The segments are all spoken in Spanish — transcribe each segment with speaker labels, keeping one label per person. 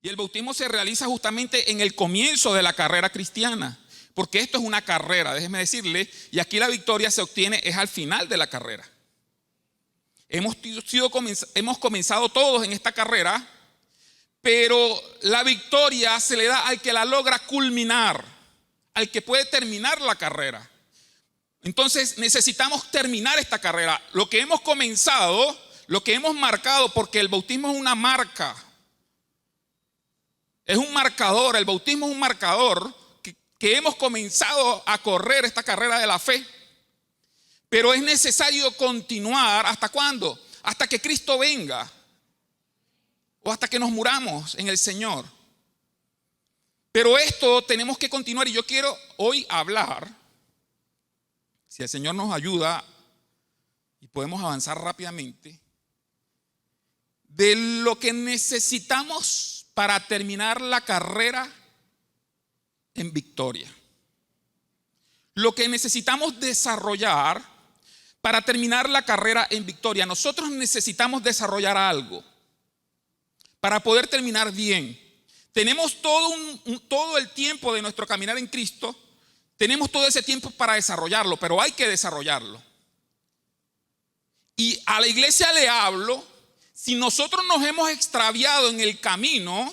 Speaker 1: Y el bautismo se realiza justamente en el comienzo de la carrera cristiana, porque esto es una carrera, déjeme decirle, y aquí la victoria se obtiene es al final de la carrera. Hemos comenzado todos en esta carrera, pero la victoria se le da al que la logra culminar, al que puede terminar la carrera. Entonces necesitamos terminar esta carrera. Lo que hemos comenzado, lo que hemos marcado, porque el bautismo es una marca, es un marcador, el bautismo es un marcador que hemos comenzado a correr esta carrera de la fe. Pero es necesario continuar, ¿hasta cuándo? Hasta que Cristo venga o hasta que nos muramos en el Señor. Pero esto tenemos que continuar, y yo quiero hoy hablar, si el Señor nos ayuda y podemos avanzar rápidamente, de lo que necesitamos para terminar la carrera en victoria. Lo que necesitamos desarrollar para terminar la carrera en victoria. Nosotros necesitamos desarrollar algo para poder terminar bien. Tenemos todo el tiempo de nuestro caminar en Cristo, tenemos todo ese tiempo para desarrollarlo, pero hay que desarrollarlo. Y a la iglesia le hablo, si nosotros nos hemos extraviado en el camino,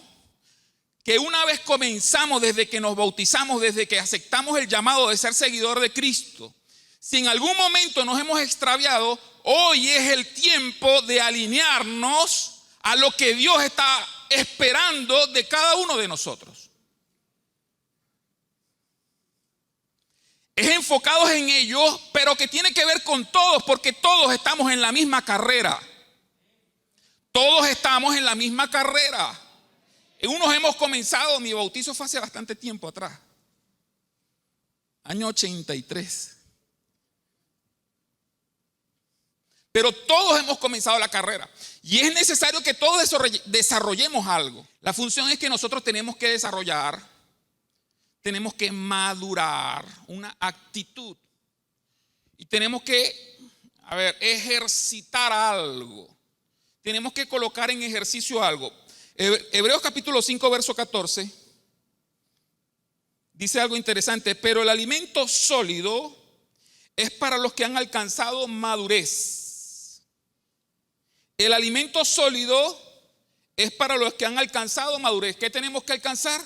Speaker 1: que una vez comenzamos, desde que nos bautizamos, desde que aceptamos el llamado de ser seguidor de Cristo, si en algún momento nos hemos extraviado, hoy es el tiempo de alinearnos a lo que Dios está esperando de cada uno de nosotros. Es enfocados en ellos, pero que tiene que ver con todos, porque todos estamos en la misma carrera. Todos estamos en la misma carrera. Unos hemos comenzado, mi bautizo fue hace bastante tiempo atrás, año 83. Pero todos hemos comenzado la carrera y es necesario que todos desarrollemos algo. La función es que nosotros tenemos que desarrollar, tenemos que madurar una actitud y tenemos que, ejercitar algo. Tenemos que colocar en ejercicio algo. Hebreos capítulo 5, verso 14, dice algo interesante. Pero el alimento sólido es para los que han alcanzado madurez. El alimento sólido es para los que han alcanzado madurez. ¿Qué tenemos que alcanzar?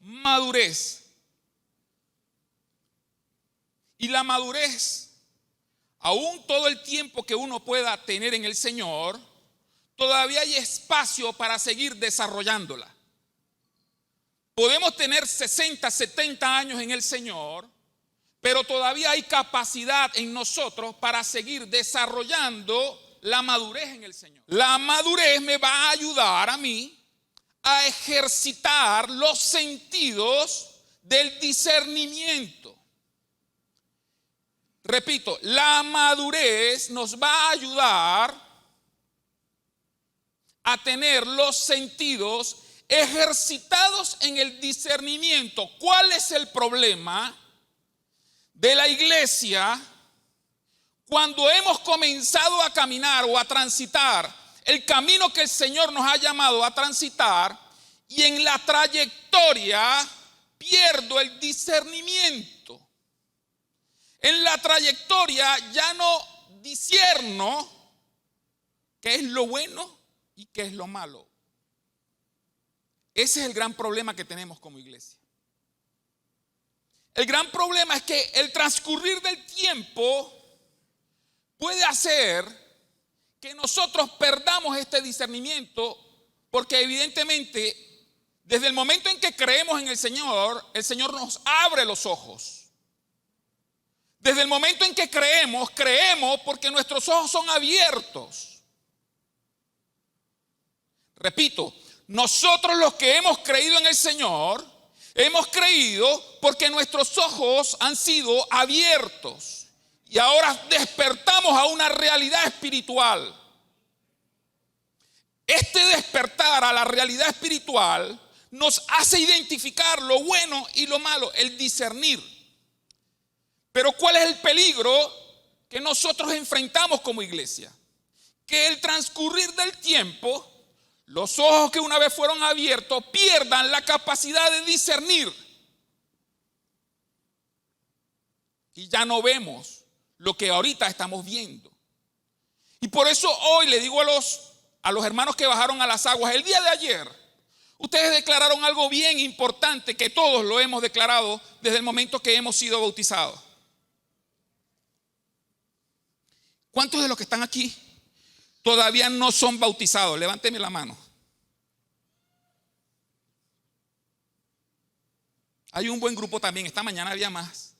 Speaker 1: Madurez. Y la madurez, aún todo el tiempo que uno pueda tener en el Señor, todavía hay espacio para seguir desarrollándola. Podemos tener 60, 70 años en el Señor, pero todavía hay capacidad en nosotros para seguir desarrollando la madurez en el Señor. La madurez me va a ayudar a mí a ejercitar los sentidos del discernimiento. Repito, la madurez nos va a ayudar a tener los sentidos ejercitados en el discernimiento. ¿Cuál es el problema de la iglesia cuando hemos comenzado a caminar o a transitar el camino que el Señor nos ha llamado a transitar y en la trayectoria pierdo el discernimiento? En la trayectoria ya no discierno qué es lo bueno y qué es lo malo. Ese es el gran problema que tenemos como iglesia. El gran problema es que el transcurrir del tiempo puede hacer que nosotros perdamos este discernimiento, porque evidentemente desde el momento en que creemos en el Señor nos abre los ojos. Desde el momento en que creemos porque nuestros ojos son abiertos. Repito, nosotros los que hemos creído en el Señor, hemos creído porque nuestros ojos han sido abiertos y ahora despertamos a una realidad espiritual. Este despertar a la realidad espiritual nos hace identificar lo bueno y lo malo, el discernir. Pero ¿cuál es el peligro que nosotros enfrentamos como iglesia? Que el transcurrir del tiempo, los ojos que una vez fueron abiertos pierdan la capacidad de discernir. Y ya no vemos lo que ahorita estamos viendo. Y por eso hoy le digo a los hermanos que bajaron a las aguas el día de ayer, ustedes declararon algo bien importante que todos lo hemos declarado desde el momento que hemos sido bautizados. ¿Cuántos de los que están aquí todavía no son bautizados? Levánteme la mano. Hay un buen grupo también, esta mañana había más,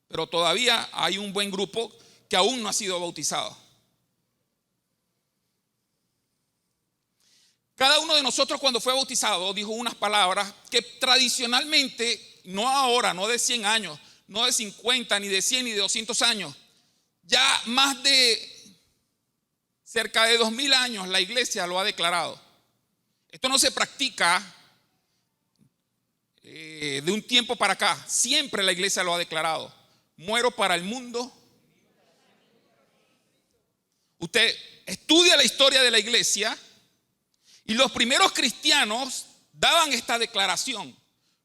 Speaker 1: pero todavía hay un buen grupo que aún no ha sido bautizado. Cada uno de nosotros cuando fue bautizado dijo unas palabras que tradicionalmente, no ahora, no de 100 años, no de 50, ni de 100, ni de 200 años, ya más de cerca de 2000 años la iglesia lo ha declarado. Esto no se practica de un tiempo para acá, siempre la iglesia lo ha declarado. Muero para el mundo. Usted estudia la historia de la iglesia y los primeros cristianos daban esta declaración: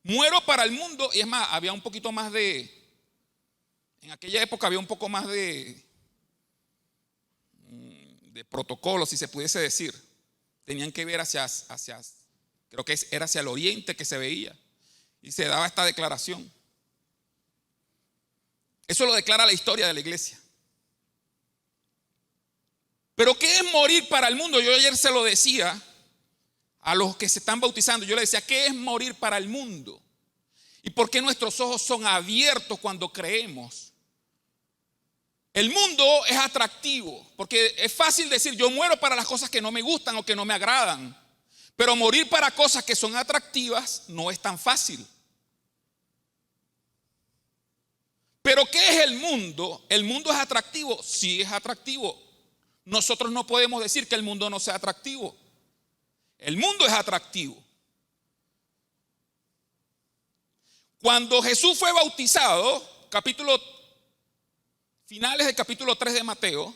Speaker 1: muero para el mundo. Y es más, había un poquito más en aquella época había un poco más de protocolo, si se pudiese decir. Tenían que ver creo que era hacia el oriente que se veía. Y se daba esta declaración. Eso lo declara la historia de la iglesia. Pero ¿qué es morir para el mundo? Yo ayer se lo decía a los que se están bautizando. Yo les decía, ¿qué es morir para el mundo? ¿Y por qué nuestros ojos son abiertos cuando creemos? El mundo es atractivo, porque es fácil decir, yo muero para las cosas que no me gustan o que no me agradan. Pero morir para cosas que son atractivas no es tan fácil. ¿Pero qué es el mundo? ¿El mundo es atractivo? Sí, es atractivo. Nosotros no podemos decir que el mundo no sea atractivo. El mundo es atractivo. Cuando Jesús fue bautizado, finales del capítulo 3 de Mateo,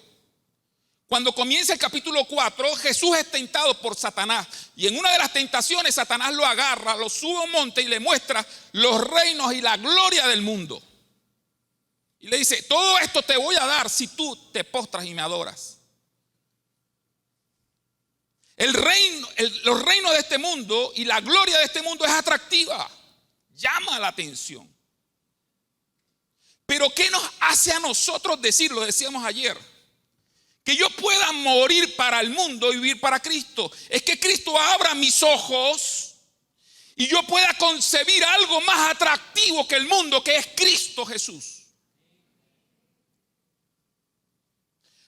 Speaker 1: cuando comienza el capítulo 4, Jesús es tentado por Satanás. Y en una de las tentaciones, Satanás lo agarra, lo sube a un monte y le muestra los reinos y la gloria del mundo. Y le dice, todo esto te voy a dar si tú te postras y me adoras. Los reinos de este mundo y la gloria de este mundo es atractiva, llama la atención. Pero ¿qué nos hace a nosotros decir, lo decíamos ayer, que yo pueda morir para el mundo y vivir para Cristo? Es que Cristo abra mis ojos y yo pueda concebir algo más atractivo que el mundo, que es Cristo Jesús.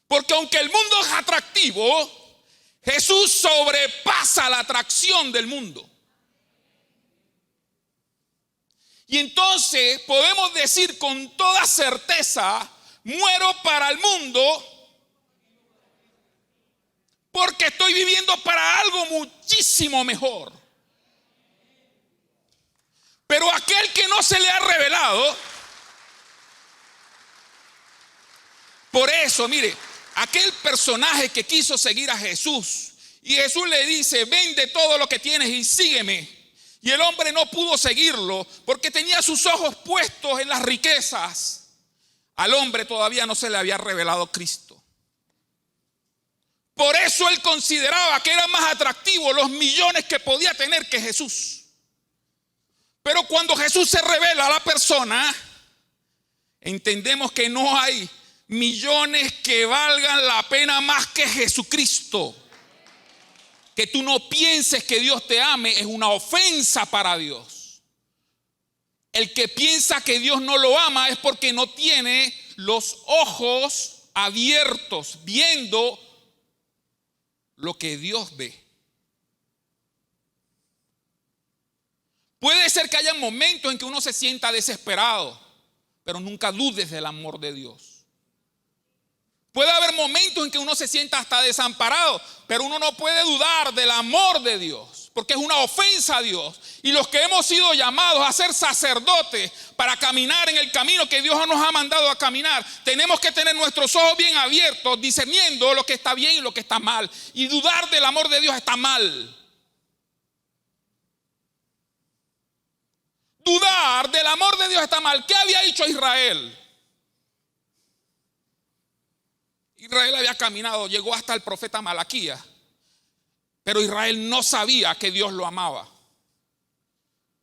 Speaker 1: Porque aunque el mundo es atractivo, Jesús sobrepasa la atracción del mundo. Y entonces podemos decir con toda certeza, muero para el mundo porque estoy viviendo para algo muchísimo mejor. Pero aquel que no se le ha revelado, por eso, mire, aquel personaje que quiso seguir a Jesús y Jesús le dice, vende todo lo que tienes y sígueme. Y el hombre no pudo seguirlo porque tenía sus ojos puestos en las riquezas. Al hombre todavía no se le había revelado Cristo. Por eso él consideraba que era más atractivo los millones que podía tener que Jesús. Pero cuando Jesús se revela a la persona, entendemos que no hay millones que valgan la pena más que Jesucristo. Que tú no pienses que Dios te ame es una ofensa para Dios. El que piensa que Dios no lo ama es porque no tiene los ojos abiertos, viendo lo que Dios ve. Puede ser que haya momentos en que uno se sienta desesperado, pero nunca dudes del amor de Dios. Puede haber momentos en que uno se sienta hasta desamparado, pero uno no puede dudar del amor de Dios, porque es una ofensa a Dios. Y los que hemos sido llamados a ser sacerdotes para caminar en el camino que Dios nos ha mandado a caminar, tenemos que tener nuestros ojos bien abiertos, discerniendo lo que está bien y lo que está mal. Y dudar del amor de Dios está mal. Dios está mal. ¿Qué había hecho Israel? Israel había caminado, llegó hasta el profeta Malaquías, pero Israel no sabía que Dios lo amaba.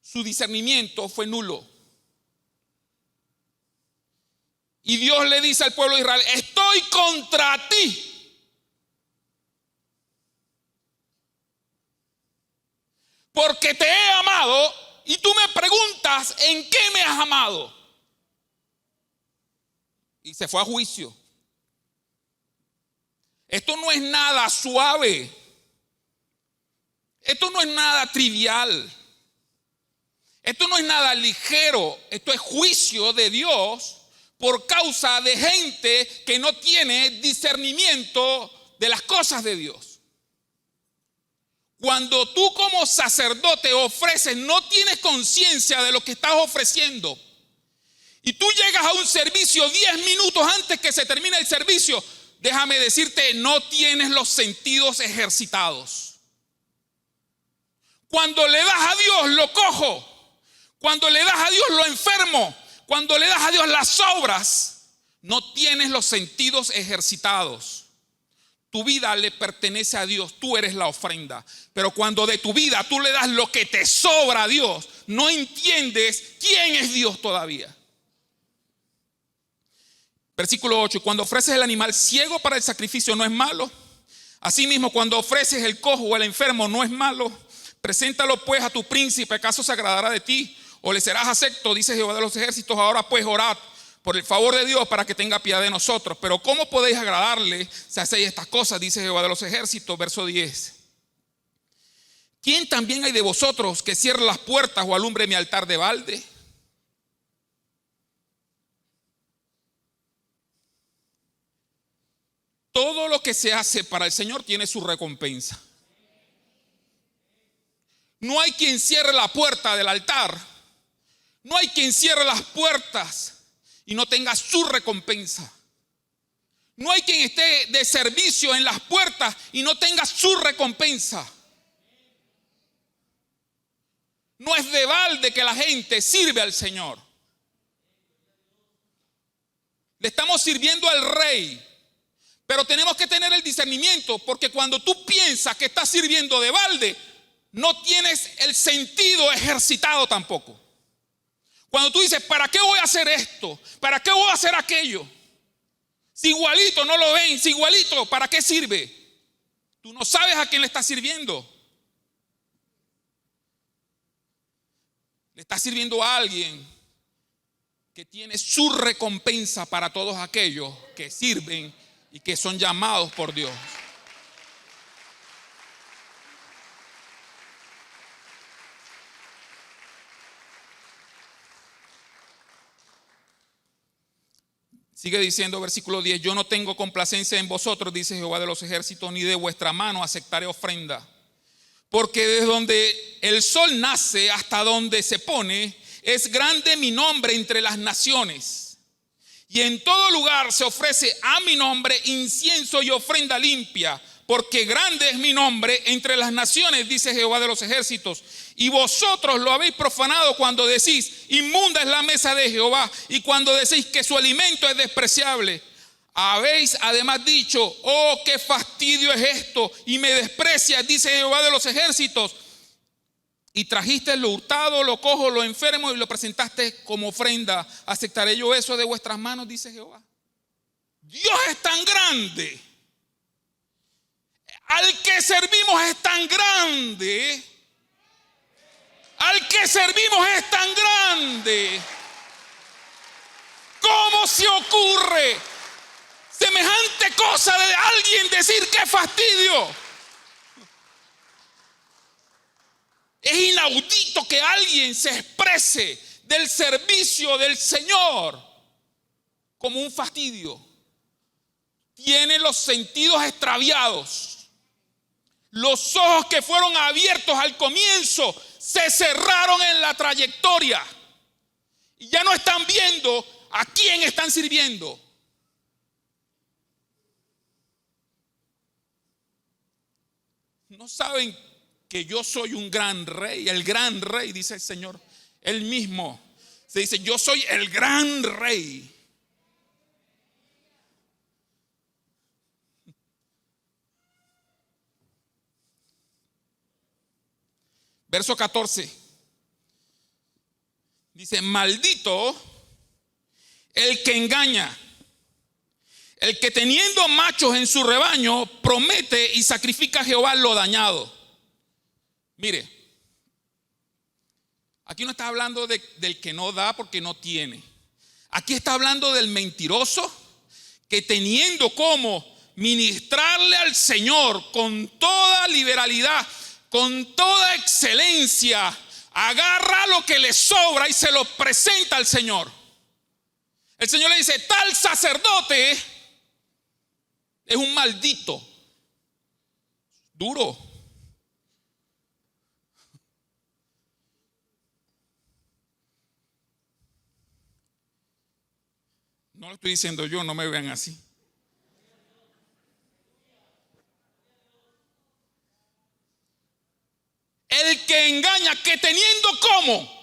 Speaker 1: Su discernimiento fue nulo. Y Dios le dice al pueblo de Israel: estoy contra ti, porque te he amado, y tú me preguntas en qué me has amado. Y se fue a juicio. Esto no es nada suave. Esto no es nada trivial. Esto no es nada ligero. Esto es juicio de Dios por causa de gente que no tiene discernimiento de las cosas de Dios. Cuando tú como sacerdote ofreces, no tienes conciencia de lo que estás ofreciendo. Y tú llegas a un servicio 10 minutos antes que se termine el servicio. Déjame decirte, no tienes los sentidos ejercitados. Cuando le das a Dios lo cojo, cuando le das a Dios lo enfermo, cuando le das a Dios las obras, no tienes los sentidos ejercitados. Tu vida le pertenece a Dios, tú eres la ofrenda. Pero cuando de tu vida tú le das lo que te sobra a Dios, no entiendes quién es Dios todavía. Versículo 8, cuando ofreces el animal ciego para el sacrificio no es malo. Asimismo, cuando ofreces el cojo o el enfermo no es malo. Preséntalo pues a tu príncipe, ¿acaso se agradará de ti? ¿O le serás acepto? Dice Jehová de los ejércitos. Ahora pues orad por el favor de Dios para que tenga piedad de nosotros. Pero ¿cómo podéis agradarle si hacéis estas cosas? Dice Jehová de los ejércitos, verso 10. ¿Quién también hay de vosotros que cierre las puertas o alumbre mi altar de balde? Todo lo que se hace para el Señor tiene su recompensa. No hay quien cierre la puerta del altar. No hay quien cierre las puertas y no tenga su recompensa. No hay quien esté de servicio en las puertas y no tenga su recompensa. No es de balde que la gente sirve al Señor. Le estamos sirviendo al Rey. Pero tenemos que tener el discernimiento, porque cuando tú piensas que estás sirviendo de balde, no tienes el sentido ejercitado tampoco. Cuando tú dices, ¿para qué voy a hacer esto? ¿Para qué voy a hacer aquello? Si igualito no lo ven, si igualito, ¿para qué sirve? Tú no sabes a quién le estás sirviendo. Le estás sirviendo a alguien que tiene su recompensa para todos aquellos que sirven y que son llamados por Dios. Sigue diciendo versículo 10, yo no tengo complacencia en vosotros, dice Jehová de los ejércitos, ni de vuestra mano aceptaré ofrenda. Porque desde donde el sol nace hasta donde se pone, es grande mi nombre entre las naciones. Y en todo lugar se ofrece a mi nombre incienso y ofrenda limpia, porque grande es mi nombre entre las naciones, dice Jehová de los ejércitos. Y vosotros lo habéis profanado cuando decís, inmunda es la mesa de Jehová, y cuando decís que su alimento es despreciable. Habéis además dicho, oh, qué fastidio es esto, y me desprecias, dice Jehová de los ejércitos. Y trajiste lo hurtado, lo cojo, lo enfermo y lo presentaste como ofrenda. ¿Aceptaré yo eso de vuestras manos? Dice Jehová. Dios es tan grande. Al que servimos es tan grande. Al que servimos es tan grande. ¿Cómo se ocurre semejante cosa de alguien decir qué fastidio? Es inaudito que alguien se exprese del servicio del Señor como un fastidio. Tiene los sentidos extraviados. Los ojos que fueron abiertos al comienzo se cerraron en la trayectoria. Y ya no están viendo a quién están sirviendo. No saben que yo soy un gran rey, el gran rey, dice el Señor, él mismo, Se dice, yo soy el gran rey. Verso 14. Dice, maldito el que engaña, el que teniendo machos en su rebaño promete y sacrifica a Jehová lo dañado. Mire, aquí no está hablando del que no da porque no tiene. Aquí está hablando del mentiroso que teniendo como ministrarle al Señor con toda liberalidad, con toda excelencia, agarra lo que le sobra y se lo presenta al Señor. El Señor le dice, tal sacerdote es un maldito. Duro. No lo estoy diciendo yo, no me vean así. El que engaña, que teniendo como.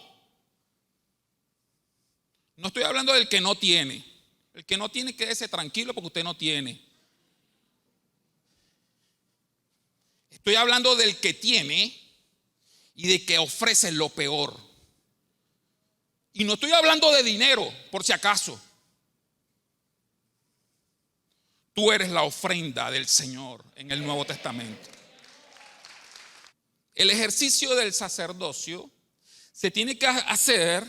Speaker 1: No estoy hablando del que no tiene. El que no tiene, quédese tranquilo porque usted no tiene. Estoy hablando del que tiene y de que ofrece lo peor. Y no estoy hablando de dinero, por si acaso. Tú eres la ofrenda del Señor en el Nuevo Testamento. El ejercicio del sacerdocio se tiene que hacer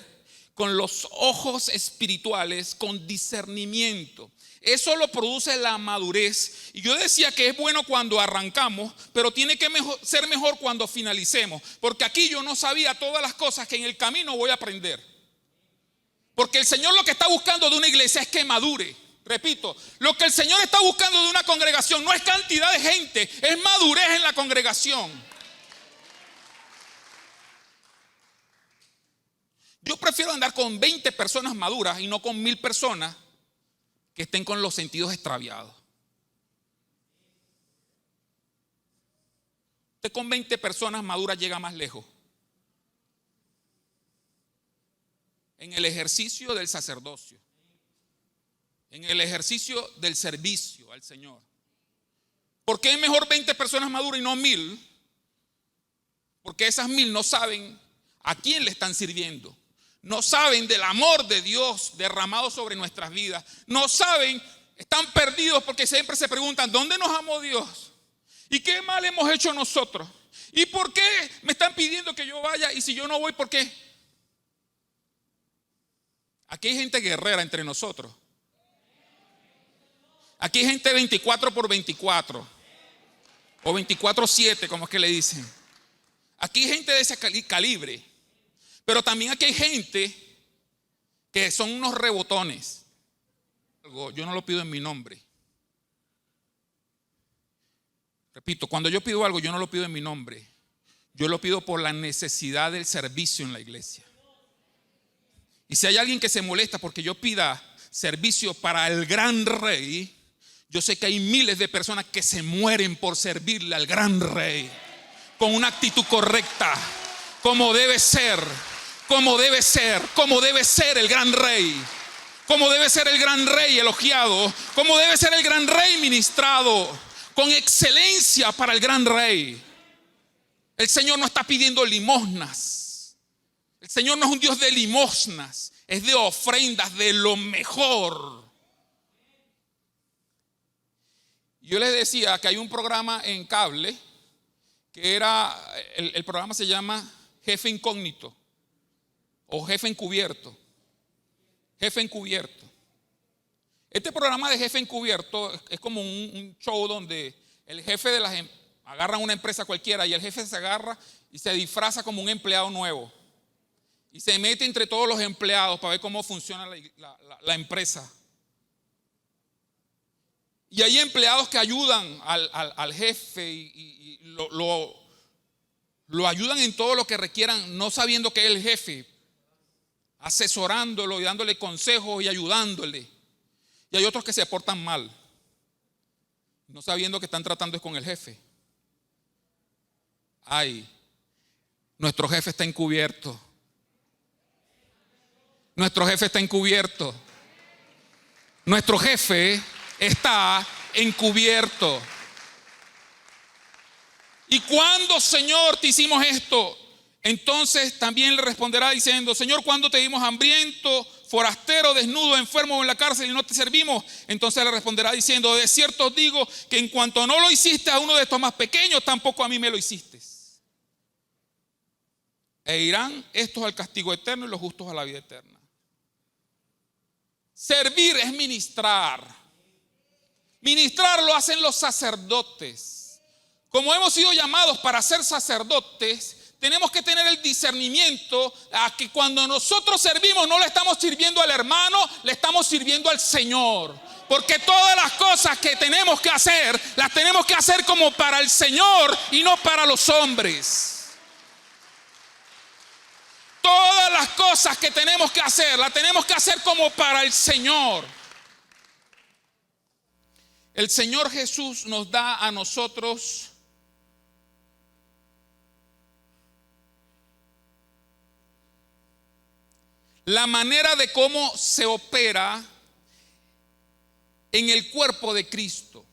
Speaker 1: con los ojos espirituales, con discernimiento. Eso lo produce la madurez. Y yo decía que es bueno cuando arrancamos, pero tiene que ser mejor cuando finalicemos. Porque aquí yo no sabía todas las cosas que en el camino voy a aprender. Porque el Señor lo que está buscando de una iglesia es que madure. Repito, lo que el Señor está buscando de una congregación no es cantidad de gente, es madurez en la congregación. Yo prefiero andar con 20 personas maduras y no con 1000 personas que estén con los sentidos extraviados. Usted con 20 personas maduras llega más lejos. En el ejercicio del sacerdocio, en el ejercicio del servicio al Señor. ¿Por qué es mejor 20 personas maduras y no 1000? Porque esas 1000 no saben a quién le están sirviendo. No saben del amor de Dios derramado sobre nuestras vidas. No saben, están perdidos porque siempre se preguntan, ¿dónde nos amó Dios? ¿Y qué mal hemos hecho nosotros? ¿Y por qué me están pidiendo que yo vaya? Y si yo no voy, ¿por qué? Aquí hay gente guerrera entre nosotros. Aquí hay gente 24/24 o 24/7, como es que le dicen. Aquí hay gente de ese calibre. Pero también aquí hay gente que son unos rebotones. Yo no lo pido en mi nombre. Repito, cuando yo pido algo, yo no lo pido en mi nombre. Yo lo pido por la necesidad del servicio en la iglesia. Y si hay alguien que se molesta porque yo pida servicio para el gran rey, yo sé que hay miles de personas que se mueren por servirle al gran rey con una actitud correcta, como debe ser, como debe ser, como debe ser el gran rey, como debe ser el gran rey elogiado, como debe ser el gran rey ministrado, con excelencia para el gran rey. El Señor no está pidiendo limosnas. El Señor no es un Dios de limosnas, es de ofrendas, de lo mejor. Yo les decía que hay un programa en cable que era, el programa se llama Jefe Incógnito o Jefe Encubierto. Jefe Encubierto. Este programa de Jefe Encubierto es como un show donde el jefe de agarra una empresa cualquiera y el jefe se agarra y se disfraza como un empleado nuevo. Y se mete entre todos los empleados para ver cómo funciona la empresa. Y hay empleados que ayudan al jefe y lo ayudan en todo lo que requieran, no sabiendo que es el jefe, asesorándolo y dándole consejos y ayudándole. Y hay otros que se portan mal, no sabiendo que están tratando con el jefe. Ay, nuestro jefe está encubierto. Nuestro jefe está encubierto. Nuestro jefe está encubierto. ¿Y cuándo, Señor, te hicimos esto? Entonces también le responderá diciendo: Señor, ¿cuándo te vimos hambriento, forastero, desnudo, enfermo o en la cárcel y no te servimos? Entonces le responderá diciendo: de cierto os digo que en cuanto no lo hiciste a uno de estos más pequeños, tampoco a mí me lo hiciste. E irán estos al castigo eterno y los justos a la vida eterna. Servir es ministrar. Ministrar lo hacen los sacerdotes. Como hemos sido llamados para ser sacerdotes, tenemos que tener el discernimiento a que cuando nosotros servimos no le estamos sirviendo al hermano, le estamos sirviendo al Señor. Porque todas las cosas que tenemos que hacer, las tenemos que hacer como para el Señor y no para los hombres. Todas las cosas que tenemos que hacer, las tenemos que hacer como para el Señor. El Señor Jesús nos da a nosotros la manera de cómo se opera en el cuerpo de Cristo.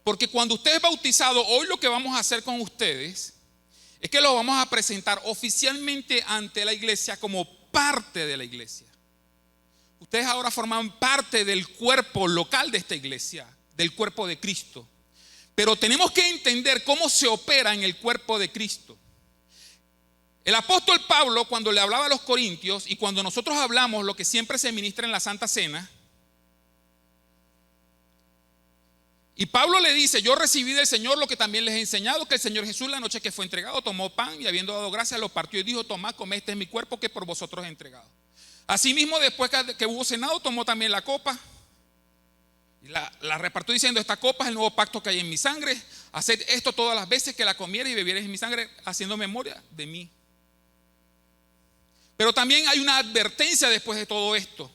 Speaker 1: Porque cuando usted es bautizado, hoy lo que vamos a hacer con ustedes es que lo vamos a presentar oficialmente ante la iglesia como parte de la iglesia. Ustedes ahora forman parte del cuerpo local de esta iglesia, del cuerpo de Cristo. Pero tenemos que entender cómo se opera en el cuerpo de Cristo. El apóstol Pablo, cuando le hablaba a los corintios y cuando nosotros hablamos lo que siempre se ministra en la Santa Cena, y Pablo le dice: yo recibí del Señor lo que también les he enseñado, que el Señor Jesús, la noche que fue entregado, tomó pan y habiendo dado gracias lo partió y dijo: tomad, comed, este es mi cuerpo que por vosotros he entregado. Asimismo, después que hubo cenado, tomó también la copa y la repartió diciendo: esta copa es el nuevo pacto que hay en mi sangre. Haced esto todas las veces que la comiereis y bebiereis en mi sangre, haciendo memoria de mí. Pero también hay una advertencia después de todo esto.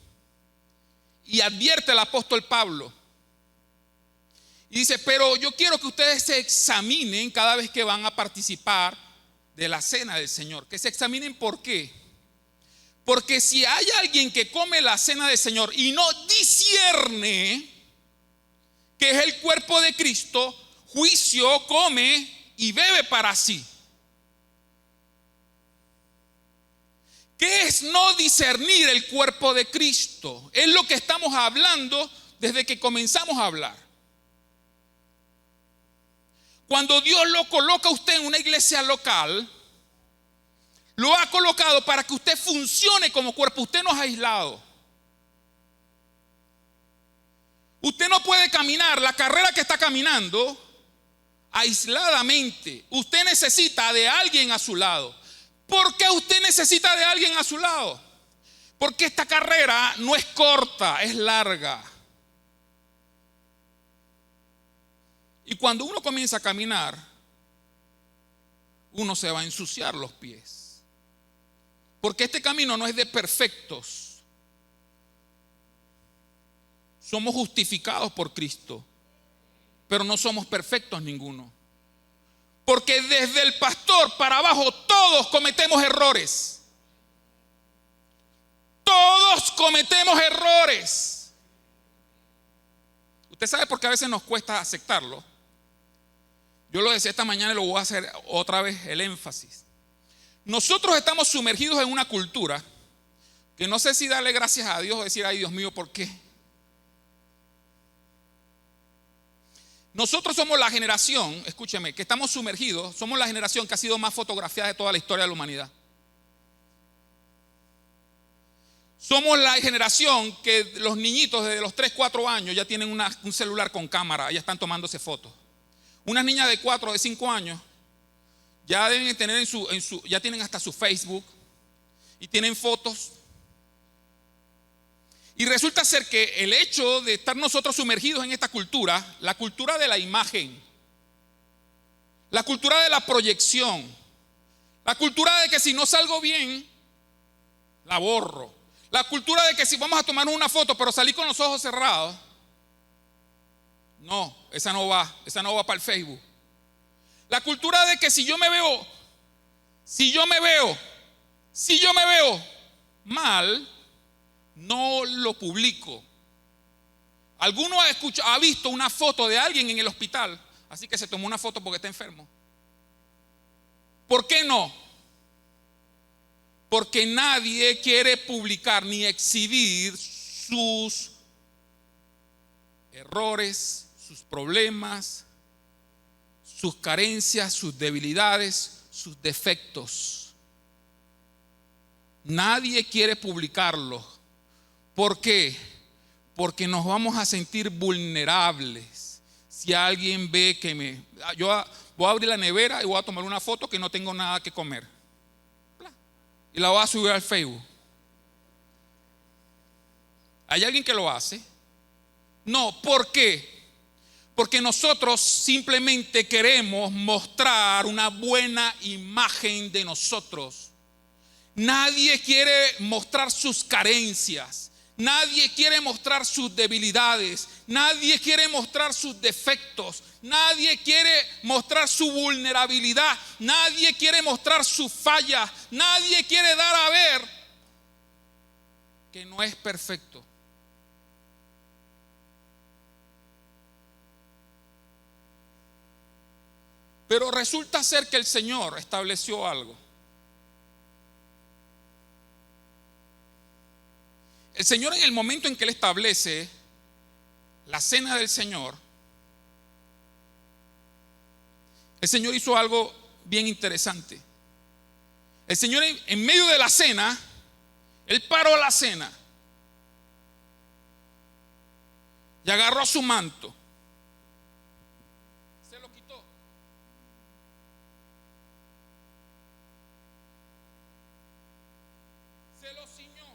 Speaker 1: Y advierte el apóstol Pablo. Y dice: pero yo quiero que ustedes se examinen cada vez que van a participar de la cena del Señor. Que se examinen, ¿por qué? Porque si hay alguien que come la cena del Señor y no discierne que es el cuerpo de Cristo, juicio come y bebe para sí. ¿Qué es no discernir el cuerpo de Cristo? Es lo que estamos hablando desde que comenzamos a hablar. Cuando Dios lo coloca a usted en una iglesia local, lo ha colocado para que usted funcione como cuerpo. Usted no es aislado. Usted no puede caminar la carrera que está caminando aisladamente. Usted necesita de alguien a su lado. ¿Por qué usted necesita de alguien a su lado? Porque esta carrera no es corta, es larga. Y cuando uno comienza a caminar, uno se va a ensuciar los pies. Porque este camino no es de perfectos. Somos justificados por Cristo, pero no somos perfectos ninguno. Porque desde el pastor para abajo todos cometemos errores. Todos cometemos errores. Usted sabe por qué a veces nos cuesta aceptarlo. Yo lo decía esta mañana y lo voy a hacer otra vez el énfasis. Nosotros estamos sumergidos en una cultura que no sé si darle gracias a Dios o decir: ay, Dios mío, ¿por qué? Nosotros somos la generación, escúcheme, que estamos sumergidos, somos la generación que ha sido más fotografiada de toda la historia de la humanidad. Somos la generación que los niñitos desde los 3, 4 años ya tienen un celular con cámara, ya están tomándose fotos. Unas niñas de 4, de 5 años ya deben tener ya tienen hasta su Facebook y tienen fotos. Y resulta ser que el hecho de estar nosotros sumergidos en esta cultura, la cultura de la imagen, la cultura de la proyección, la cultura de que si no salgo bien, la borro, la cultura de que si vamos a tomar una foto pero salí con los ojos cerrados, no, esa no va para el Facebook. La cultura de que si yo me veo mal, no lo publico. ¿Alguno ha visto una foto de alguien en el hospital? Así que se tomó una foto porque está enfermo. ¿Por qué no? Porque nadie quiere publicar ni exhibir sus errores, sus problemas, sus carencias, sus debilidades, sus defectos. Nadie quiere publicarlo. ¿Por qué? Porque nos vamos a sentir vulnerables. Si alguien ve que yo voy a abrir la nevera y voy a tomar una foto que no tengo nada que comer y la voy a subir al Facebook. ¿Hay alguien que lo hace? No, ¿por qué? Porque nosotros simplemente queremos mostrar una buena imagen de nosotros. Nadie quiere mostrar sus carencias. Nadie quiere mostrar sus debilidades. Nadie quiere mostrar sus defectos. Nadie quiere mostrar su vulnerabilidad. Nadie quiere mostrar sus fallas. Nadie quiere dar a ver que no es perfecto. Pero resulta ser que el Señor estableció algo. El Señor, en el momento en que Él establece la cena del Señor, el Señor hizo algo bien interesante. El Señor, en medio de la cena, Él paró la cena y agarró su manto, se lo quitó, se lo ciñó,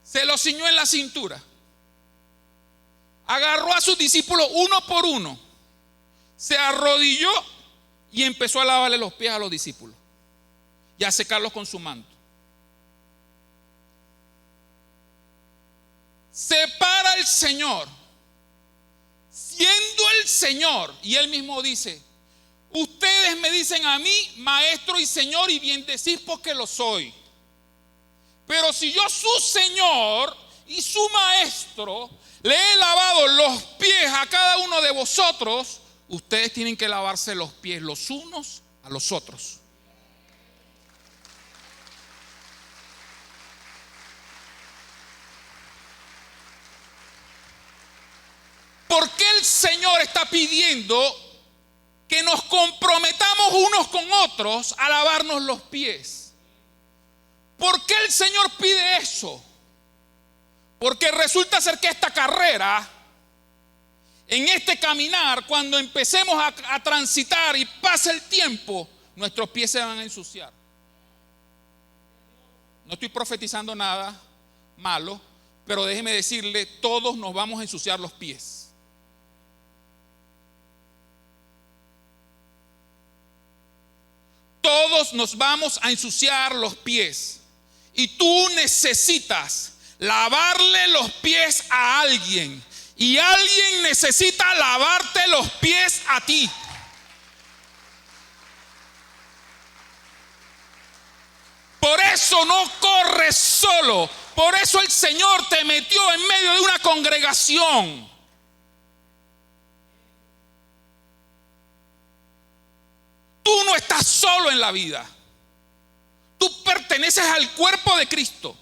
Speaker 1: se lo ciñó en la cintura, agarró a sus discípulos uno por uno, se arrodilló y empezó a lavarle los pies a los discípulos y a secarlos con su manto. Se para el Señor, siendo el Señor, y Él mismo dice: ustedes me dicen a mí maestro y Señor, y bien decís porque lo soy. Pero si yo, su Señor y su maestro, le he lavado los pies a cada uno de vosotros, ustedes tienen que lavarse los pies los unos a los otros. ¿Por qué el Señor está pidiendo que nos comprometamos unos con otros a lavarnos los pies? ¿Por qué el Señor pide eso? Porque resulta ser que esta carrera, en este caminar, cuando empecemos a transitar y pase el tiempo, nuestros pies se van a ensuciar. No estoy profetizando nada malo, pero déjeme decirle, todos nos vamos a ensuciar los pies. Todos nos vamos a ensuciar los pies. Y tú necesitas lavarle los pies a alguien. Y alguien necesita lavarte los pies a ti. Por eso no corres solo. Por eso el Señor te metió en medio de una congregación. Tú no estás solo en la vida. Tú perteneces al cuerpo de Cristo.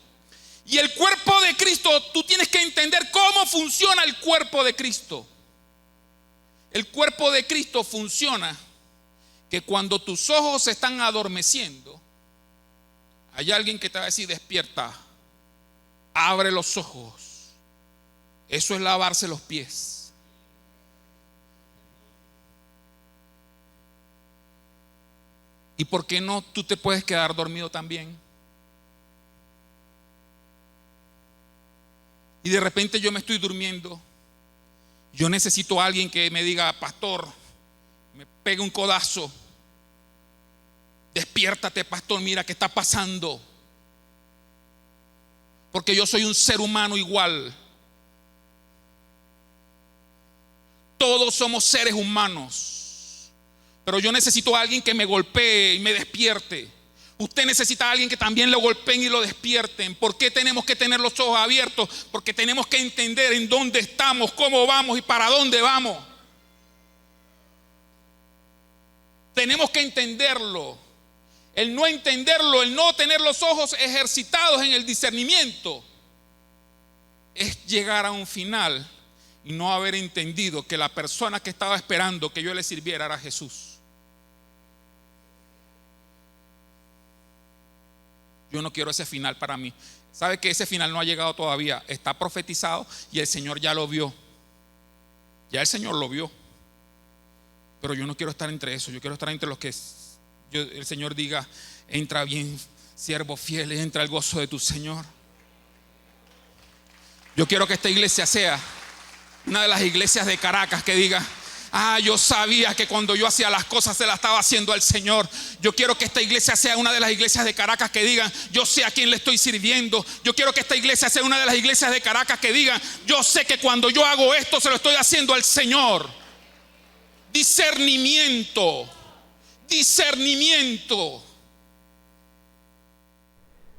Speaker 1: Y el cuerpo de Cristo, tú tienes que entender cómo funciona el cuerpo de Cristo. El cuerpo de Cristo funciona que cuando tus ojos se están adormeciendo, hay alguien que te va a decir: despierta, abre los ojos. Eso es lavarse los pies. ¿Y por qué no tú te puedes quedar dormido también? Y de repente yo me estoy durmiendo. Yo necesito a alguien que me diga: pastor, me pegue un codazo. Despiértate, pastor, mira qué está pasando. Porque yo soy un ser humano igual. Todos somos seres humanos. pero yo necesito a alguien que me golpee y me despierte. Usted necesita a alguien que también lo golpeen y lo despierten. ¿Por qué tenemos que tener los ojos abiertos? Porque tenemos que entender en dónde estamos, cómo vamos y para dónde vamos. Tenemos que entenderlo. El no entenderlo, el no tener los ojos ejercitados en el discernimiento, es llegar a un final y no haber entendido que la persona que estaba esperando que yo le sirviera era Jesús. Yo no quiero ese final para mí. ¿Sabe que ese final no ha llegado todavía? Está profetizado y el Señor ya lo vio. Ya el Señor lo vio. Pero yo no quiero estar entre eso. Yo quiero estar entre los que el Señor diga: entra bien, siervo fiel, entra al gozo de tu Señor. Yo quiero que esta iglesia sea una de las iglesias de Caracas que diga: yo sabía que cuando yo hacía las cosas se las estaba haciendo al Señor. Yo quiero que esta iglesia sea una de las iglesias de Caracas que digan: yo sé a quién le estoy sirviendo. Yo quiero que esta iglesia sea una de las iglesias de Caracas que digan: yo sé que cuando yo hago esto se lo estoy haciendo al Señor. Discernimiento. Discernimiento.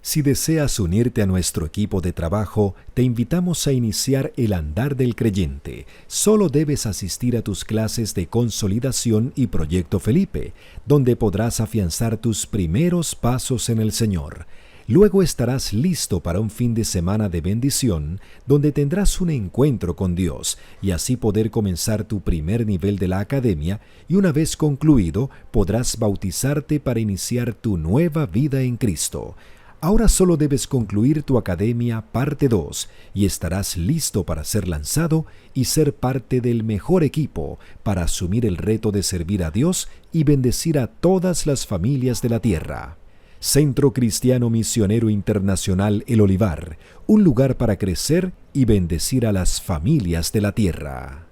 Speaker 2: Si deseas unirte a nuestro equipo de trabajo, te invitamos a iniciar el Andar del Creyente. Solo debes asistir a tus clases de consolidación y Proyecto Felipe, donde podrás afianzar tus primeros pasos en el Señor. Luego estarás listo para un fin de semana de bendición, donde tendrás un encuentro con Dios y así poder comenzar tu primer nivel de la academia, y una vez concluido podrás bautizarte para iniciar tu nueva vida en Cristo. Ahora solo debes concluir tu academia parte 2 y estarás listo para ser lanzado y ser parte del mejor equipo para asumir el reto de servir a Dios y bendecir a todas las familias de la tierra. Centro Cristiano Misionero Internacional El Olivar, un lugar para crecer y bendecir a las familias de la tierra.